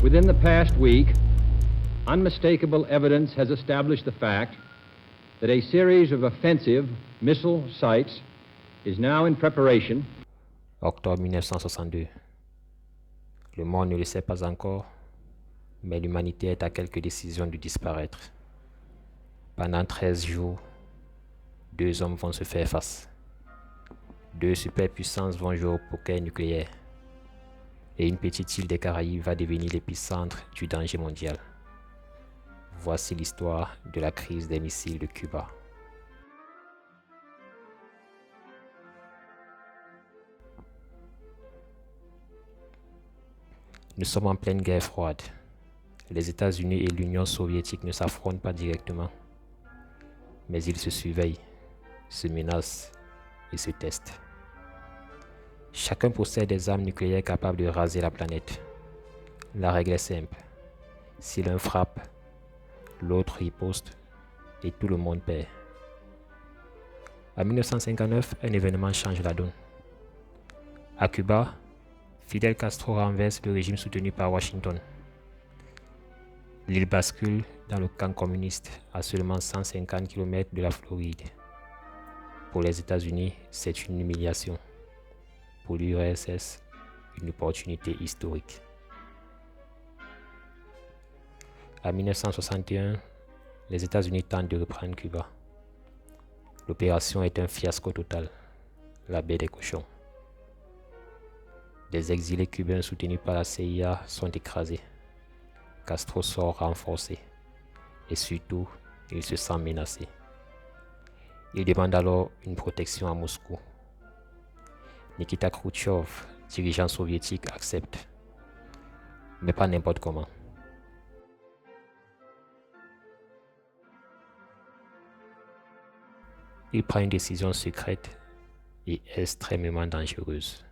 Within the past week, unmistakable evidence has established the fact that a series of offensive missile sites is now in preparation. Octobre 1962. Le monde ne le sait pas encore, mais l'humanité est à quelques décisions de disparaître. Pendant 13 jours, 2 hommes vont se faire face. 2 superpuissances vont jouer au poker nucléaire. Et une petite île des Caraïbes va devenir l'épicentre du danger mondial. Voici l'histoire de la crise des missiles de Cuba. Nous sommes en pleine guerre froide. Les États-Unis et l'Union soviétique ne s'affrontent pas directement, mais ils se surveillent, se menacent et se testent. Chacun possède des armes nucléaires capables de raser la planète. La règle est simple. Si l'un frappe, l'autre riposte et tout le monde perd. En 1959, un événement change la donne. À Cuba, Fidel Castro renverse le régime soutenu par Washington. L'île bascule dans le camp communiste à seulement 150 km de la Floride. Pour les États-Unis, c'est une humiliation. Pour l'URSS, une opportunité historique. En 1961, les États-Unis tentent de reprendre Cuba. L'opération est un fiasco total, la baie des cochons. Les exilés cubains soutenus par la CIA sont écrasés. Castro sort renforcé et surtout, il se sent menacé. Il demande alors une protection à Moscou. Nikita Khrouchtchev, dirigeant soviétique, accepte, mais pas n'importe comment. Il prend une décision secrète et extrêmement dangereuse.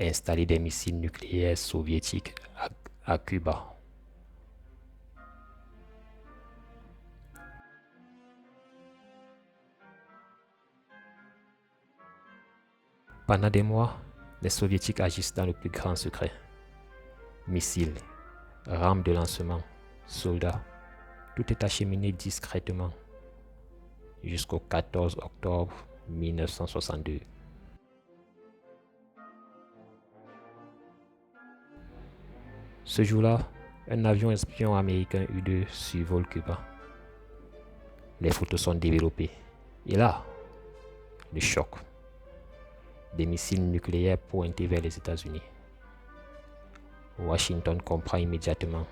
Installer des missiles nucléaires soviétiques à Cuba. Pendant des mois, les soviétiques agissent dans le plus grand secret. Missiles, rames de lancement, soldats, tout est acheminé discrètement jusqu'au 14 octobre 1962. Ce jour-là, un avion espion américain U-2 survole Cuba. Les photos sont développées. Et là, le choc. Des missiles nucléaires pointés vers les États-Unis. Washington comprend immédiatement.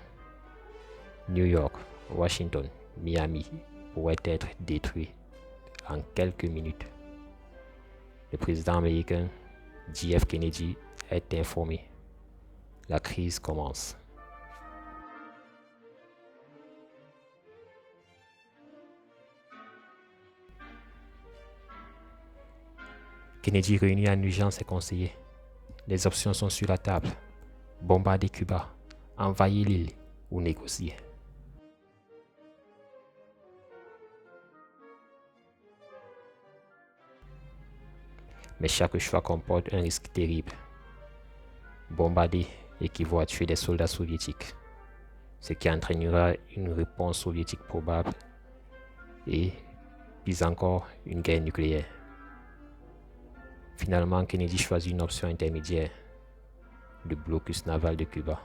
New York, Washington, Miami pourraient être détruits en quelques minutes. Le président américain JF Kennedy est informé. La crise commence. Kennedy réunit en urgence ses conseillers. Les options sont sur la table. Bombarder Cuba, envahir l'île ou négocier. Mais chaque choix comporte un risque terrible. Bombarder équivaut à tuer des soldats soviétiques, ce qui entraînera une réponse soviétique probable et, plus encore, une guerre nucléaire. Finalement, Kennedy choisit une option intermédiaire, le blocus naval de Cuba.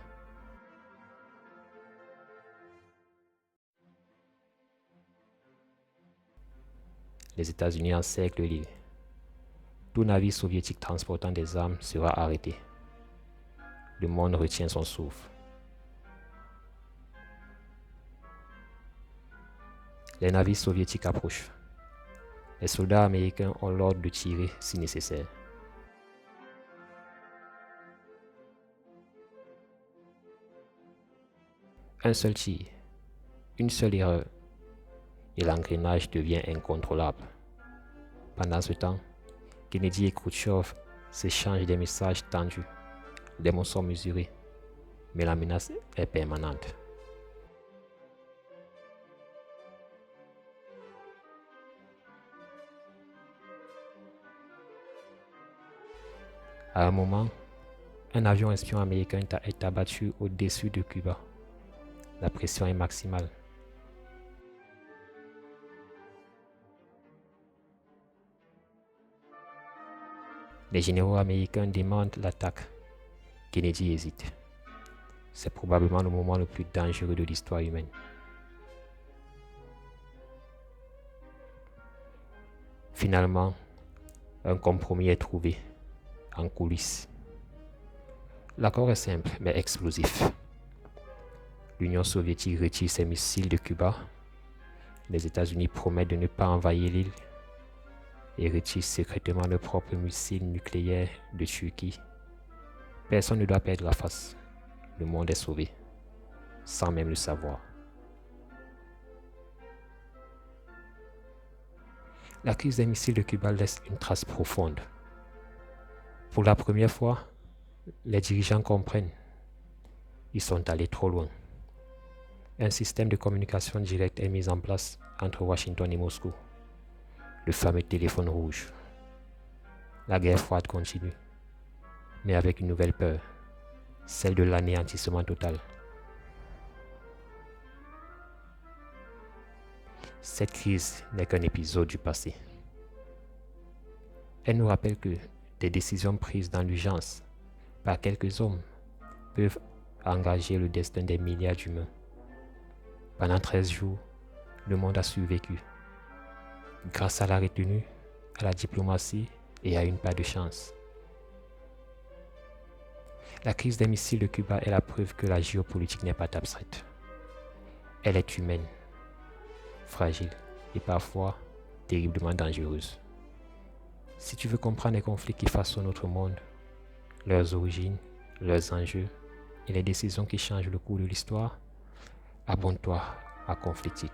Les États-Unis encerclent l'île. Tout navire soviétique transportant des armes sera arrêté. Le monde retient son souffle. Les navires soviétiques approchent. Les soldats américains ont l'ordre de tirer si nécessaire. Un seul tir, une seule erreur, et l'engrenage devient incontrôlable. Pendant ce temps, Kennedy et Khrouchtchev s'échangent des messages tendus. Les mots sont mesurés, mais la menace est permanente. À un moment, Un avion espion américain est abattu au-dessus de Cuba. La pression est maximale. Les généraux américains demandent l'attaque. Kennedy hésite. C'est probablement le moment le plus dangereux de l'histoire humaine. Finalement, un compromis est trouvé, en coulisses. L'accord est simple, mais explosif. L'Union soviétique retire ses missiles de Cuba. Les États-Unis promettent de ne pas envahir l'île et retirent secrètement leurs propres missiles nucléaires de Turquie. Personne ne doit perdre la face. Le monde est sauvé, sans même le savoir. La crise des missiles de Cuba laisse une trace profonde. Pour la première fois, les dirigeants comprennent. Ils sont allés trop loin. Un système de communication directe est mis en place entre Washington et Moscou. Le fameux téléphone rouge. La guerre froide continue, mais avec une nouvelle peur, celle de l'anéantissement total. Cette crise n'est qu'un épisode du passé. Elle nous rappelle que des décisions prises dans l'urgence par quelques hommes peuvent engager le destin des milliards d'humains. Pendant 13 jours, le monde a survécu, grâce à la retenue, à la diplomatie et à une part de chance. La crise des missiles de Cuba est la preuve que la géopolitique n'est pas abstraite. Elle est humaine, fragile et parfois terriblement dangereuse. Si tu veux comprendre les conflits qui façonnent notre monde, leurs origines, leurs enjeux et les décisions qui changent le cours de l'histoire, abonne-toi à Conflictique.